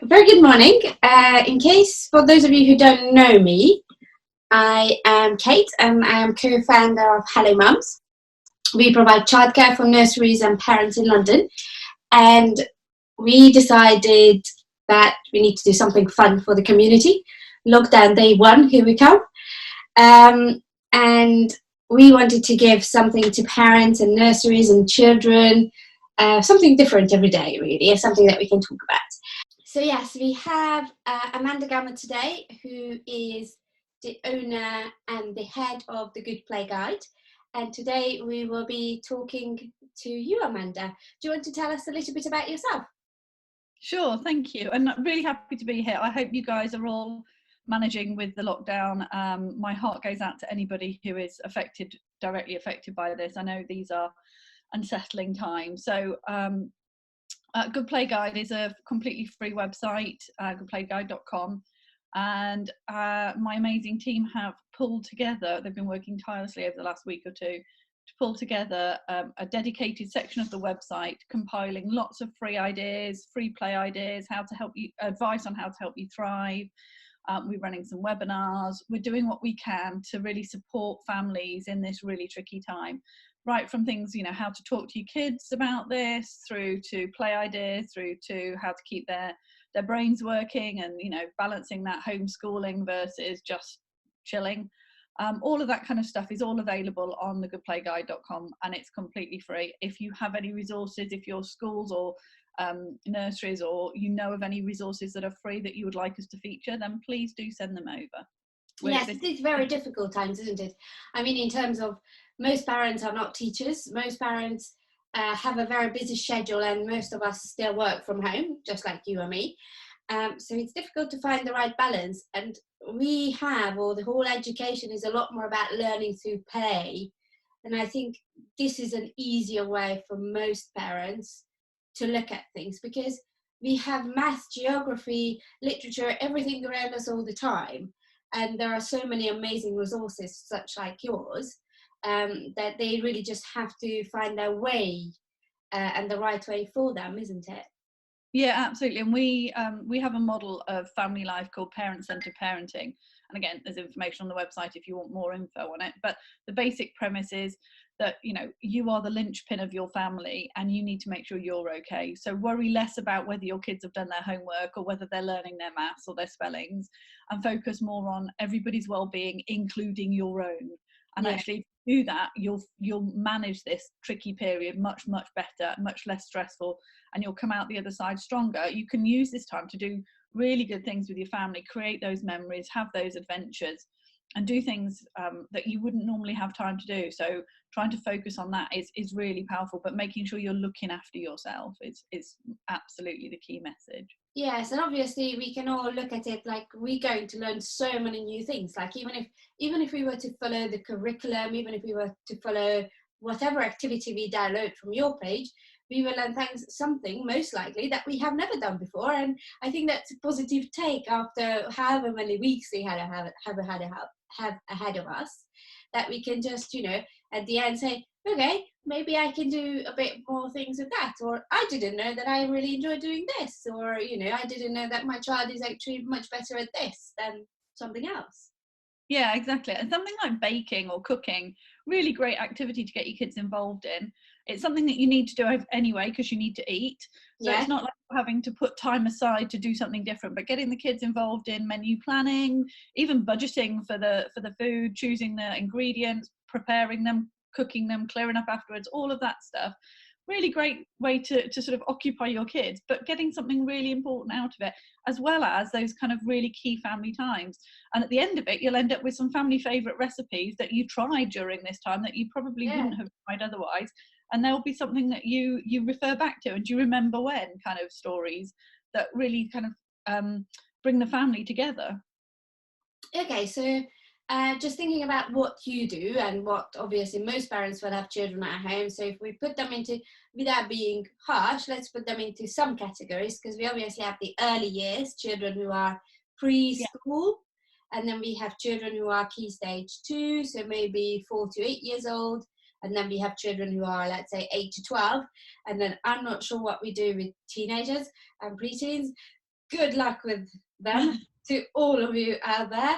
Very good morning. In case, for those of you who don't know me, I am Kate and I am co-founder of Hello Mums. We provide childcare for nurseries and parents in London, and we decided that we need to do something fun for the community. Lockdown day one, here we come. And we wanted to give something to parents and nurseries and children, something different every day, really, something that we can talk about. So yes, we have Amanda Gamma today, who is the owner and the head of the Good Play Guide. And today we will be talking to you, Amanda. Do you want to tell us a little bit about yourself? Sure, thank you. And I'm really happy to be here. I hope you guys are all managing with the lockdown. My heart goes out to anybody who is directly affected by this. I know these are unsettling times. So Good Play Guide is a completely free website, goodplayguide.com, and my amazing team have pulled together, they've been working tirelessly over the last week or two to pull together a dedicated section of the website compiling lots of free ideas, free play ideas, advice on how to help you thrive. We're running some webinars. We're doing what we can to really support families in this really tricky time. Right from things, how to talk to your kids about this, through to play ideas, through to how to keep their brains working and, balancing that homeschooling versus just chilling. All of that kind of stuff is all available on the goodplayguide.com, and it's completely free. If you have any resources, if your schools or nurseries or of any resources that are free that you would like us to feature, then please do send them over. Yes, it is very difficult times, isn't it? I mean, in terms of most parents are not teachers. Most parents have a very busy schedule, and most of us still work from home, just like you and me. So it's difficult to find the right balance. And the whole education is a lot more about learning through play. And I think this is an easier way for most parents to look at things, because we have math, geography, literature, everything around us all the time. And there are so many amazing resources, such like yours, that they really just have to find their way and the right way for them, isn't it? Yeah, absolutely. And we have a model of family life called parent-centered parenting. And again, there's information on the website if you want more info on it. But the basic premise is that, you are the linchpin of your family and you need to make sure you're okay. So worry less about whether your kids have done their homework or whether they're learning their maths or their spellings, and focus more on everybody's well-being, including your own. And actually, if you do that, you'll manage this tricky period much better, much less stressful, and you'll come out the other side stronger. You can use this time to do really good things with your family, create those memories, have those adventures, and do things that you wouldn't normally have time to do. So trying to focus on that is really powerful, but making sure you're looking after yourself is absolutely the key message. Yes, and obviously we can all look at it like we're going to learn so many new things. Like even if we were to follow the curriculum, even if we were to follow whatever activity we download from your page, we will learn something most likely that we have never done before. And I think that's a positive take after however many weeks we have ahead of us, that we can just, at the end say, okay, maybe I can do a bit more things with that, or I didn't know that I really enjoy doing this, or I didn't know that my child is actually much better at this than something else. Yeah, exactly. And something like baking or cooking, really great activity to get your kids involved in. It's something that you need to do anyway because you need to eat. So It's not like having to put time aside to do something different, but getting the kids involved in menu planning, even budgeting for the food, choosing the ingredients, preparing them, cooking them, clearing up afterwards, all of that stuff. Really great way to sort of occupy your kids, but getting something really important out of it, as well as those kind of really key family times. And at the end of it, you'll end up with some family favourite recipes that you tried during this time that you probably wouldn't have tried otherwise. And there'll be something that you refer back to, and do you remember when kind of stories that really kind of bring the family together. Okay, so just thinking about what you do, and what obviously most parents will have children at home. So if we put them into, without being harsh, let's put them into some categories, because we obviously have the early years, children who are preschool, and then we have children who are key stage 2, so maybe 4 to 8 years old. And then we have children who are, let's say, 8 to 12. And then I'm not sure what we do with teenagers and preteens. good luck with them to all of you out there.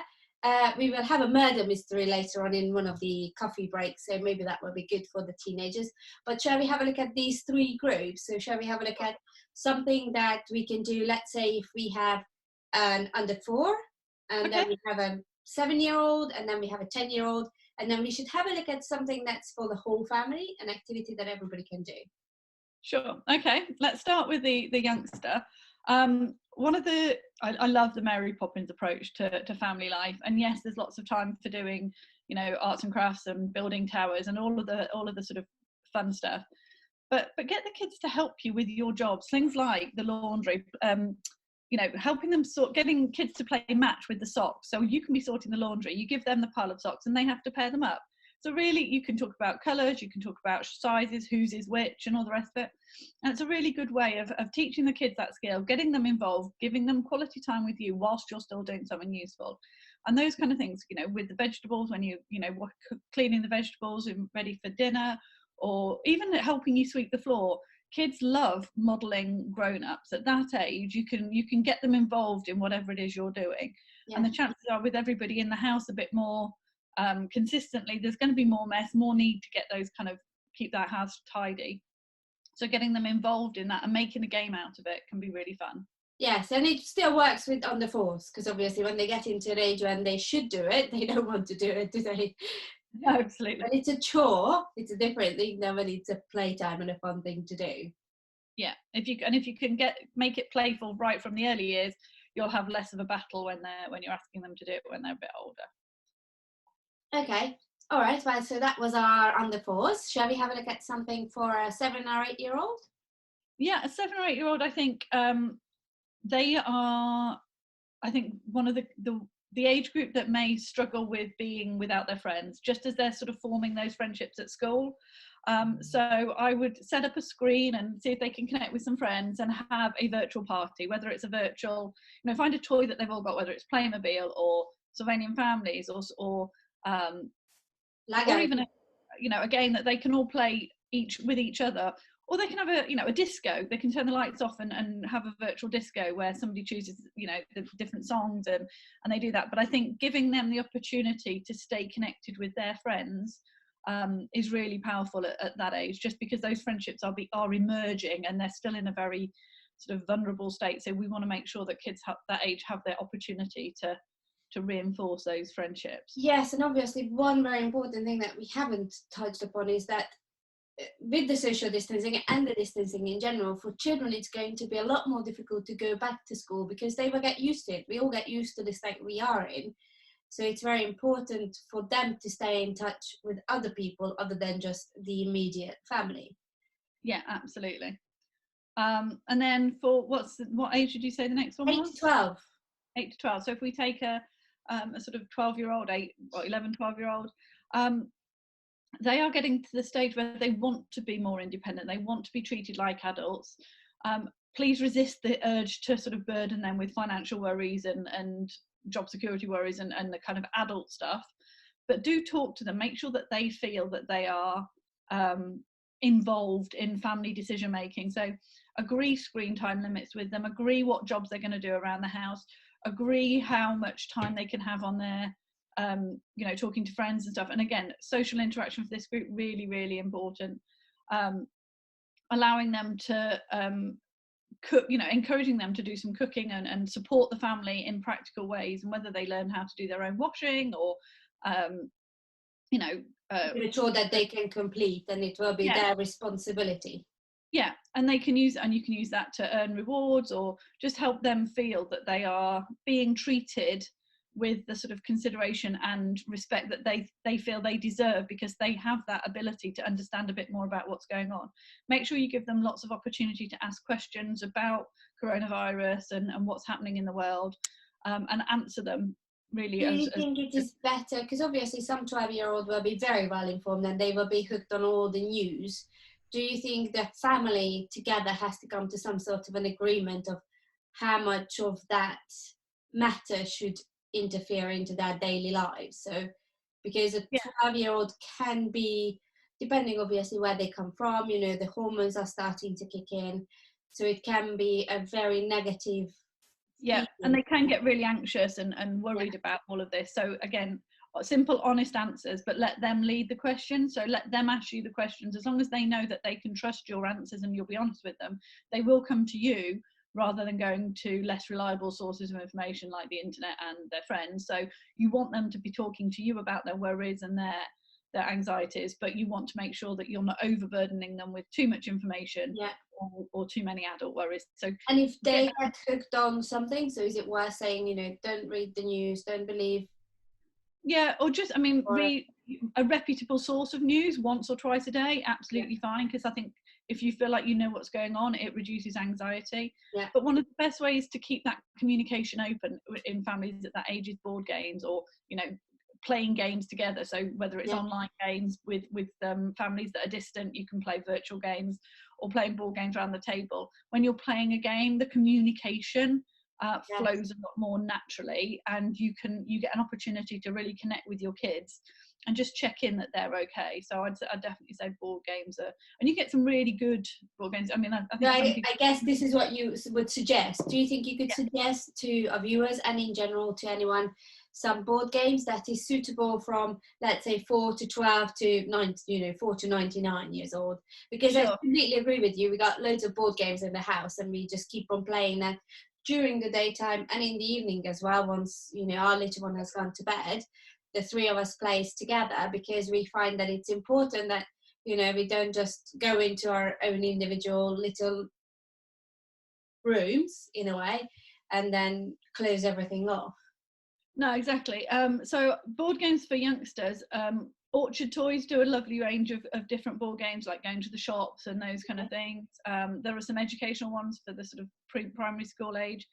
We will have a murder mystery later on in one of the coffee breaks, so maybe that will be good for the teenagers. But shall we have a look at these three groups? So shall we have a look at something that we can do? Let's say if we have an under 4, and then we have a 7-year-old, and then we have a 10-year-old, and then we should have a look at something that's for the whole family, an activity that everybody can do. Sure. Okay, let's start with the youngster. I love the Mary Poppins approach to family life, and yes, there's lots of time for doing, arts and crafts and building towers and all of the sort of fun stuff. But get the kids to help you with your jobs, things like the laundry, helping them getting kids to play match with the socks. So you can be sorting the laundry, you give them the pile of socks, and they have to pair them up. So really, you can talk about colours, you can talk about sizes, whose is which, and all the rest of it. And it's a really good way of teaching the kids that skill, getting them involved, giving them quality time with you whilst you're still doing something useful. And those kind of things, with the vegetables, when cleaning the vegetables and ready for dinner, or even helping you sweep the floor. Kids love modelling grown-ups. At that age, you can get them involved in whatever it is you're doing. Yeah. And the chances are, with everybody in the house a bit more consistently, there's going to be more mess, more need to get those keep that house tidy. So getting them involved in that and making a game out of it can be really fun. Yes, and it still works with under 4s, because obviously when they get into an age when they should do it, they don't want to do it, do they? Absolutely. But it's a chore. It's a different thing than when it's a playtime and a fun thing to do. Yeah, if you can make it playful right from the early years, you'll have less of a battle when you're asking them to do it when they're a bit older. Okay, all right. Well, so that was our under 4s. Shall we have a look at something for a 7 or 8-year-old? Yeah, a 7 or 8-year-old. I think they are. I think one of the age group that may struggle with being without their friends, just as they're sort of forming those friendships at school. So I would set up a screen and see if they can connect with some friends and have a virtual party, whether it's a virtual, find a toy that they've all got, whether it's Playmobil or Sylvanian Families or even a game that they can all play with each other. Or they can have a disco. They can turn the lights off and have a virtual disco where somebody chooses, the different songs and they do that. But I think giving them the opportunity to stay connected with their friends is really powerful at that age, just because those friendships are emerging and they're still in a very sort of vulnerable state. So we want to make sure that kids that age have their opportunity to reinforce those friendships. Yes, and obviously one very important thing that we haven't touched upon is that with the social distancing and the distancing in general, for children it's going to be a lot more difficult to go back to school because they will get used to it. We all get used to the state we are in. So it's very important for them to stay in touch with other people other than just the immediate family. Yeah, absolutely. And then for what age did you say the next one was? 8 to 12. 8 to 12. So if we take a sort of 12-year-old, 11, 12-year-old, they are getting to the stage where they want to be more independent. They want to be treated like adults. Please resist the urge to sort of burden them with financial worries and job security worries and the kind of adult stuff. But do talk to them. Make sure that they feel that they are involved in family decision making. So agree screen time limits with them. Agree what jobs they're going to do around the house. Agree how much time they can have on their talking to friends and stuff. And again, social interaction for this group, really, really important. Allowing them to cook, encouraging them to do some cooking and support the family in practical ways, and whether they learn how to do their own washing or a chore that they can complete, and it will be their responsibility. Yeah, and you can use that to earn rewards or just help them feel that they are being treated with the sort of consideration and respect that they feel they deserve, because they have that ability to understand a bit more about what's going on. Make sure you give them lots of opportunity to ask questions about coronavirus and what's happening in the world, and answer them really. Do you think it is better, because obviously some 12-year-old will be very well informed and they will be hooked on all the news. Do you think that family together has to come to some sort of an agreement of how much of that matter should interfere into their daily lives? So because a 12-year-old can be, depending obviously where they come from, the hormones are starting to kick in, so it can be a very negative Yeah, and they can get really anxious and worried about all of this. So again, simple, honest answers, but let them lead the question. So let them ask you the questions. As long as they know that they can trust your answers and you'll be honest with them, they will come to you rather than going to less reliable sources of information like the internet and their friends. So you want them to be talking to you about their worries and their anxieties, but you want to make sure that you're not overburdening them with too much information or too many adult worries. So, and if they get hooked on something, so is it worth saying, don't read the news, don't believe? Yeah, or just, I mean, read a reputable source of news once or twice a day, absolutely fine, because I think if you feel like you know what's going on, it reduces anxiety. But one of the best ways to keep that communication open in families at that age is board games, or playing games together. So whether it's online games with families that are distant, you can play virtual games, or playing board games around the table. When you're playing a game, the communication flows a lot more naturally, and you get an opportunity to really connect with your kids and just check in that they're okay. So I'd definitely say board games and you get some really good board games. I mean, I think I guess this is what you would suggest. Do you think you could suggest to our viewers and in general to anyone some board games that is suitable from, let's say, 4 to 12 to 4 to 99 years old? Because I completely agree with you. We got loads of board games in the house and we just keep on playing them during the daytime and in the evening as well. Once our little one has gone to bed, the three of us plays together, because we find that it's important that we don't just go into our own individual little rooms in a way and then close everything off. No, exactly. So board games for youngsters, Orchard Toys do a lovely range of different board games, like going to the shops and those kind of things. There are some educational ones for the sort of pre-primary school age.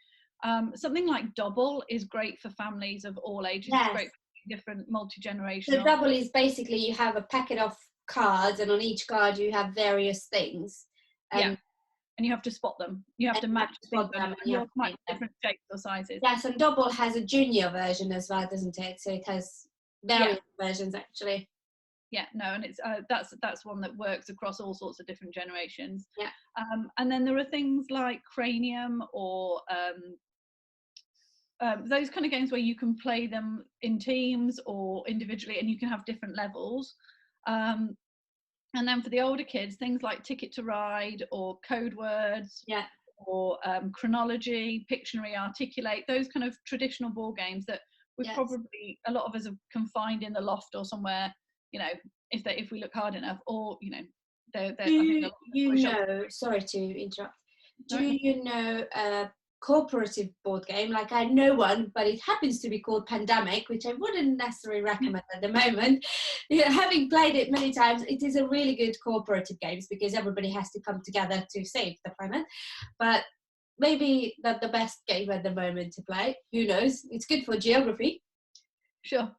Something like Double is great for families of all ages. It's great for different multi-generational. So Double is basically you have a packet of cards, and on each card you have various things. And you have to spot them. You have to match them. And you have to match different shapes or sizes. Yes, and Double has a junior version as well, doesn't it? So it has various versions actually. Yeah, no, and it's that's one that works across all sorts of different generations. Yeah. And then there are things like Cranium or those kind of games where you can play them in teams or individually, and you can have different levels. And then for the older kids, things like Ticket to Ride or Code Words, or Chronology, Pictionary, Articulate, those kind of traditional board games that we probably, a lot of us can find in the loft or somewhere, if we look hard enough, or sorry to interrupt. Do you know a cooperative board game? Like, I know one, but it happens to be called Pandemic, which I wouldn't necessarily recommend at the moment. Having played it many times, it is a really good cooperative game because everybody has to come together to save the planet. But maybe not the best game at the moment to play. Who knows? It's good for geography. Sure.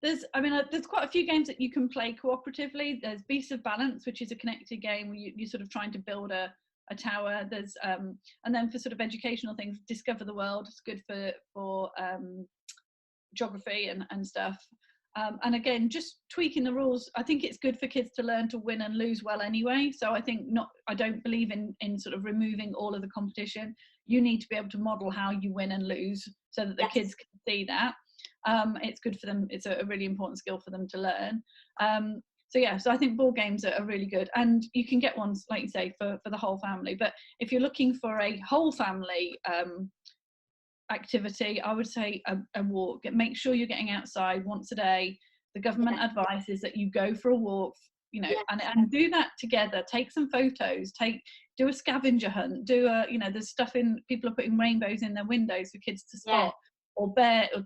There's quite a few games that you can play cooperatively. There's Beasts of Balance, which is a connected game where you're sort of trying to build a tower. There's and then for sort of educational things, Discover the World. It's good for geography and stuff. And again, just tweaking the rules. I think it's good for kids to learn to win and lose well anyway. So I don't believe in sort of removing all of the competition. You need to be able to model how you win and lose so that the kids can see that. It's good for them. It's a really important skill for them to learn. So I think board games are really good, and you can get ones, like you say, for the whole family. But if you're looking for a whole family activity, I would say a walk. Make sure you're getting outside once a day. The government advises that you go for a walk, and do that together. Take some photos. Do a scavenger hunt. There's stuff people are putting rainbows in their windows for kids to spot, or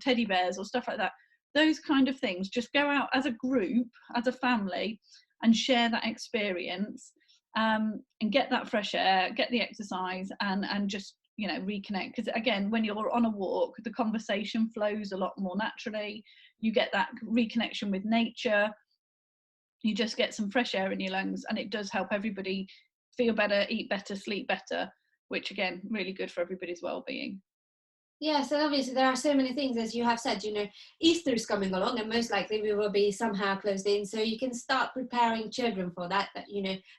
teddy bears or stuff like that. Those kind of things. Just go out as a group, as a family, and share that experience, and get that fresh air, get the exercise, and just reconnect. Because again, when you're on a walk, the conversation flows a lot more naturally. You get that reconnection with nature. You just get some fresh air in your lungs, and it does help everybody feel better, eat better, sleep better, which again, really good for everybody's well-being. Yes, and obviously there are so many things, as you have said, Easter is coming along and most likely we will be somehow closed in. So you can start preparing children for that,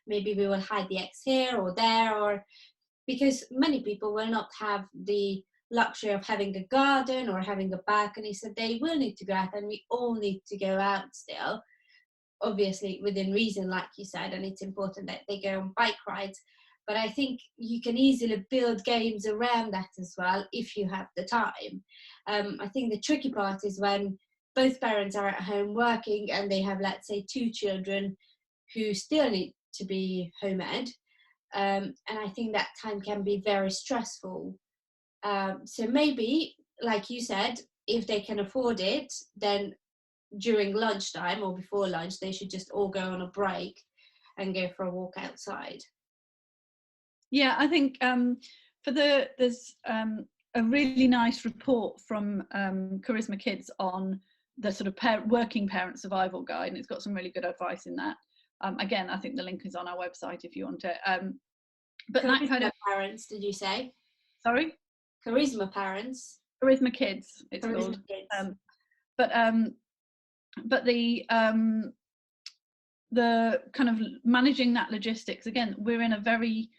maybe we will hide the eggs here or there, or, because many people will not have the luxury of having a garden or having a balcony, so they will need to go out, and we all need to go out still, obviously within reason, like you said, and it's important that they go on bike rides. But I think you can easily build games around that as well if you have the time. I think the tricky part is when both parents are at home working and they have, let's say, two children who still need to be home ed. And I think that time can be very stressful. So maybe, like you said, if they can afford it, then during lunchtime or before lunch, they should just all go on a break and go for a walk outside. Yeah, I think there's a really nice report from Charisma Kids on the sort of working parent survival guide, and it's got some really good advice in that. Again, I think the link is on our website if you want it. But Charisma that kind of parents, did you say? Sorry, Charisma parents. Charisma Kids, it's Charisma called. Kids. But the kind of managing that logistics, again, we're in a very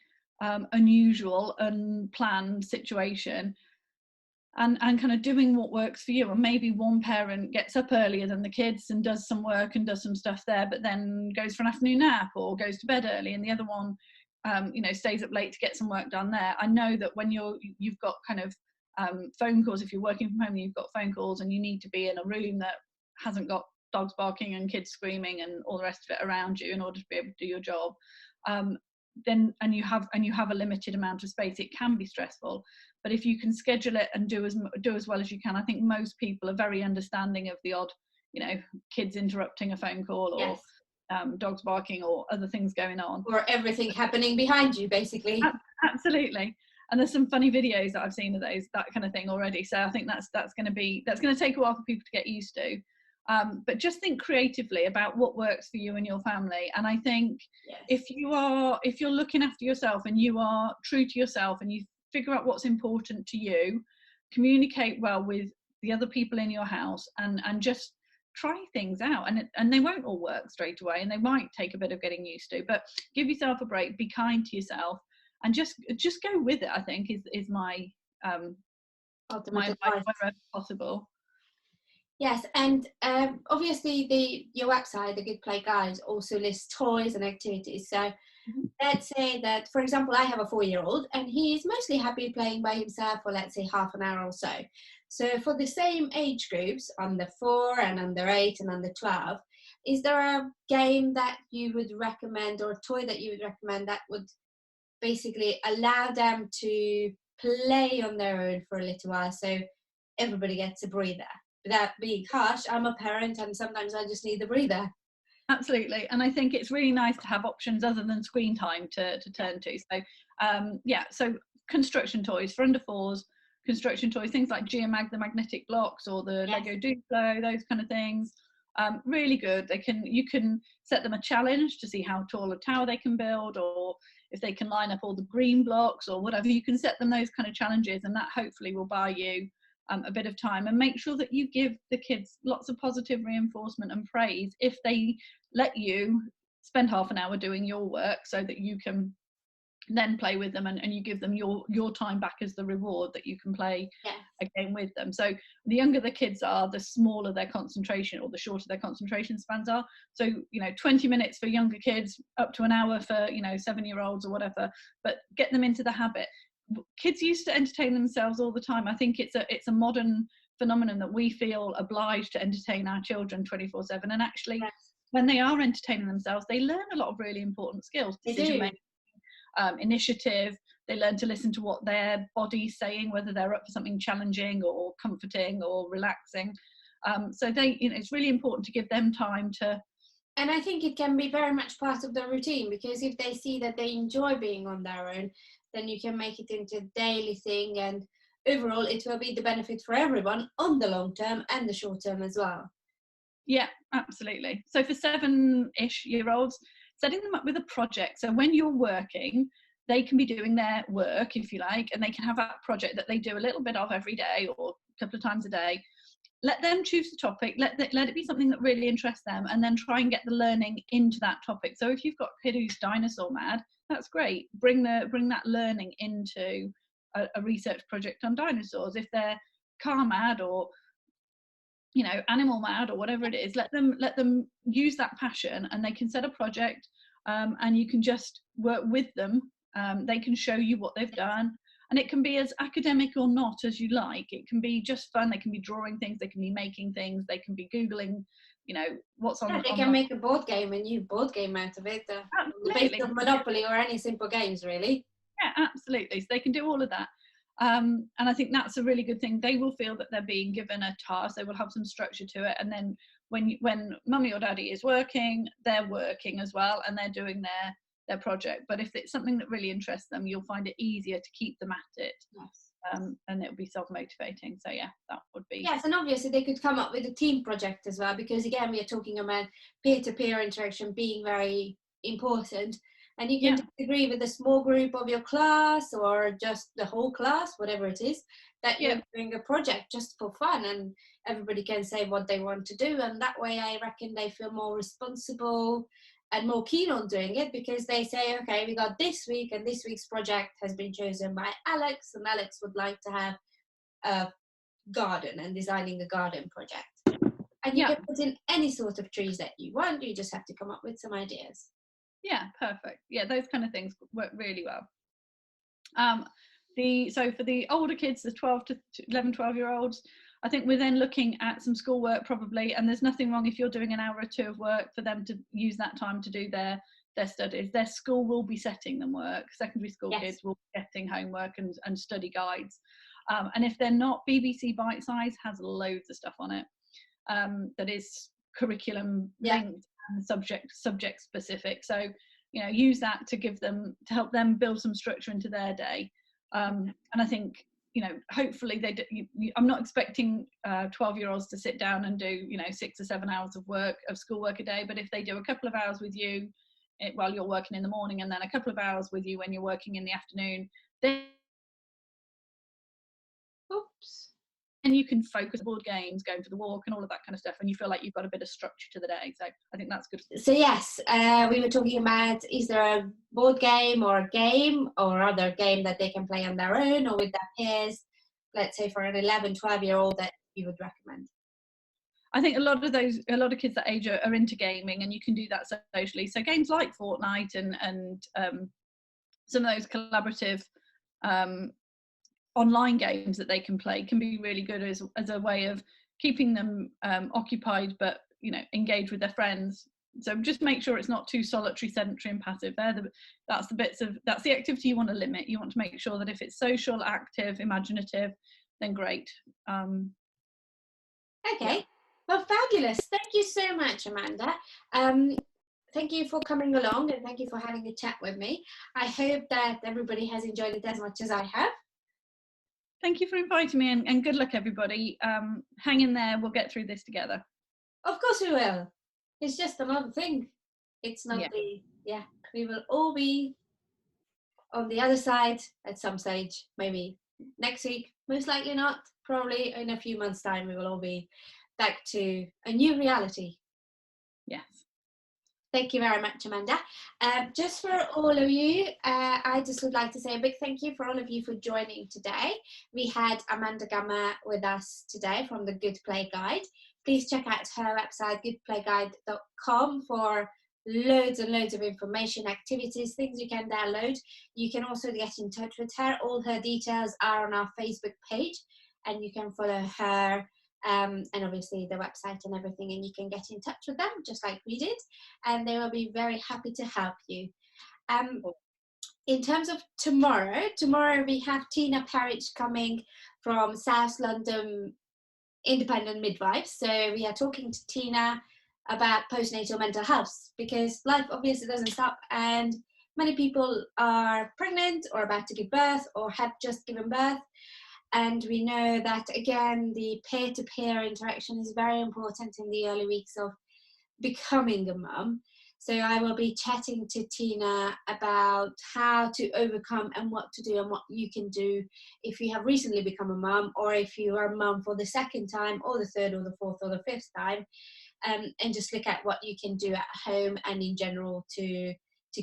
unusual, unplanned situation, and kind of doing what works for you. And maybe one parent gets up earlier than the kids and does some work and does some stuff there, but then goes for an afternoon nap or goes to bed early, and the other one stays up late to get some work done there. I know that when you've got kind of phone calls, if you're working from home, you've got phone calls and you need to be in a room that hasn't got dogs barking and kids screaming and all the rest of it around you in order to be able to do your job. Then you have a limited amount of space, it can be stressful. But if you can schedule it and do as well as you can, I think most people are very understanding of the odd, kids interrupting a phone call, or Yes. Dogs barking or other things going on, or everything happening behind you, basically. Absolutely. And there's some funny videos that I've seen of that kind of thing already. So I think that's going to take a while for people to get used to. But just think creatively about what works for you and your family. And I think yes. if you're looking after yourself and you are true to yourself and you figure out what's important to you, communicate well with the other people in your house, and just try things out. And they won't all work straight away, and they might take a bit of getting used to, but give yourself a break, be kind to yourself, and just go with it, I think is my my advice wherever possible. Yes, and obviously your website, the Good Play Guide, also lists toys and activities. So let's say that, for example, I have a 4-year-old and he's mostly happy playing by himself for, let's say, half an hour or so. So for the same age groups, under 4 and under 8 and under 12, is there a game that you would recommend, or a toy that you would recommend, that would basically allow them to play on their own for a little while, so everybody gets a breather? Without being harsh, I'm a parent and sometimes I just need the breather. Absolutely. And I think it's really nice to have options other than screen time to turn to. So so construction toys for under 4s, construction toys, things like Geomag, the magnetic blocks, or the Lego Duplo, those kind of things. Really good. You can set them a challenge to see how tall a tower they can build, or if they can line up all the green blocks or whatever. You can set them those kind of challenges, and that hopefully will buy you a bit of time. And make sure that you give the kids lots of positive reinforcement and praise if they let you spend half an hour doing your work, so that you can then play with them, and you give them your time back as the reward that you can play a game with them. So the younger the kids are, the smaller their concentration, or the shorter their concentration spans are. So 20 minutes for younger kids, up to an hour for 7-year-olds or whatever, but get them into the habit. Kids used to entertain themselves all the time. I think it's a modern phenomenon that we feel obliged to entertain our children 24/7, and actually when they are entertaining themselves, they learn a lot of really important skills: decision making, initiative. They learn to listen to what their body's saying, whether they're up for something challenging or comforting or relaxing. So it's really important to give them time to. And I think it can be very much part of the routine, because if they see that they enjoy being on their own, then you can make it into a daily thing, and overall it will be the benefit for everyone on the long term and the short term as well. Yeah, absolutely. So for 7-ish-year-olds, setting them up with a project. So when you're working, they can be doing their work, if you like, and they can have that project that they do a little bit of every day or a couple of times a day. let them choose the topic, let it be something that really interests them, and then try and get the learning into that topic. So if you've got a kid who's dinosaur mad, that's great. Bring that learning into a research project on dinosaurs. If they're car mad, or animal mad, or whatever it is, let them use that passion, and they can set a project, and you can just work with them. They can show you what they've done, and it can be as academic or not as you like. It can be just fun. They can be drawing things, they can be making things, they can be Googling, what's on. Yeah, they can make a board game, a new board game out of it, on the basis of Monopoly or any simple games, really. Yeah, absolutely. So they can do all of that. And I think that's a really good thing. They will feel that they're being given a task. They will have some structure to it. And then when mummy or daddy is working, they're working as well, and they're doing their project. But if it's something that really interests them, you'll find it easier to keep them at it. Yes. And it'll be self-motivating. So yeah, that would be. Yes, and obviously they could come up with a team project as well, because again, we are talking about peer-to-peer interaction being very important. And you can disagree with a small group of your class, or just the whole class, whatever it is, that you're doing a project just for fun, and everybody can say what they want to do. And that way, I reckon they feel more responsible and more keen on doing it, because they say, okay, we got this week, and this week's project has been chosen by Alex, and Alex would like to have a garden and designing a garden project. And you can put in any sort of trees that you want. You just have to come up with some ideas. Yeah, perfect. Yeah, those kind of things work really well. So for the older kids, the 12-year-olds, I think we're then looking at some schoolwork probably, and there's nothing wrong if you're doing an hour or two of work for them to use that time to do their studies. Their school will be setting them work. Secondary school kids will be getting homework and study guides. And if they're not, BBC Bite Size has loads of stuff on it that is curriculum linked and subject specific. So use that to help them build some structure into their day. And I think hopefully I'm not expecting 12-year-olds to sit down and do 6 or 7 hours of schoolwork a day, but if they do a couple of hours with you while you're working in the morning, and then a couple of hours with you when you're working in the afternoon, then you can focus on board games, going for the walk and all of that kind of stuff, and you feel like you've got a bit of structure to the day. So I think that's good. So yes, we were talking about, is there a board game or a game or other game that they can play on their own or with their peers, let's say for an 11-12-year-old, that you would recommend? I think a lot of kids that age are into gaming, and you can do that socially. So games like Fortnite and some of those collaborative online games that they can play can be really good as a way of keeping them occupied, but engage with their friends. So just make sure it's not too solitary, sedentary and passive. That's the activity you want to limit. You want to make sure that if it's social, active, imaginative, then great. Okay, well, fabulous. Thank you so much, Amanda. Thank you for coming along, and thank you for having a chat with me. I hope that everybody has enjoyed it as much as I have. Thank you for inviting me, and good luck, everybody. Hang in there. We'll get through this together. Of course we will. It's just another thing. It's not we will all be on the other side at some stage, maybe next week, most likely not. Probably in a few months' time, we will all be back to a new reality. Yes. Thank you very much, Amanda. Just for all of you, I just would like to say a big thank you for all of you for joining today. We had Amanda Gamma with us today from the Good Play Guide. Please check out her website, goodplayguide.com, for loads and loads of information, activities, things you can download. You can also get in touch with her. All her details are on our Facebook page, and you can follow her and obviously the website and everything, and you can get in touch with them just like we did, and they will be very happy to help you. In terms of tomorrow we have Tina Parrish coming from South London Independent Midwives. So we are talking to Tina about postnatal mental health, because life obviously doesn't stop, and many people are pregnant or about to give birth or have just given birth. And we know that, again, the peer-to-peer interaction is very important in the early weeks of becoming a mum. So I will be chatting to Tina about how to overcome and what to do and what you can do if you have recently become a mum, or if you are a mum for the second time or the third or the fourth or the fifth time, and just look at what you can do at home and in general to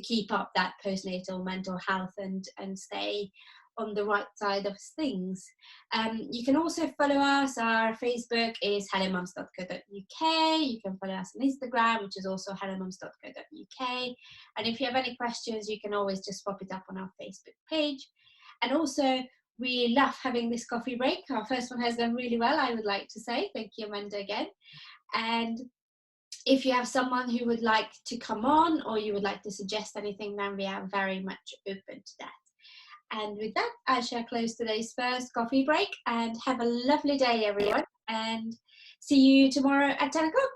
keep up that postnatal mental health and stay on the right side of things. You can also follow us. Our Facebook is hellomums.co.uk. You can follow us on Instagram, which is also hellomums.co.uk. And if you have any questions, you can always just pop it up on our Facebook page. And also, we love having this coffee break. Our first one has done really well, I would like to say. Thank you, Amanda, again. And if you have someone who would like to come on, or you would like to suggest anything, then we are very much open to that. And with that, I shall close today's first coffee break, and have a lovely day, everyone, and see you tomorrow at 10 o'clock.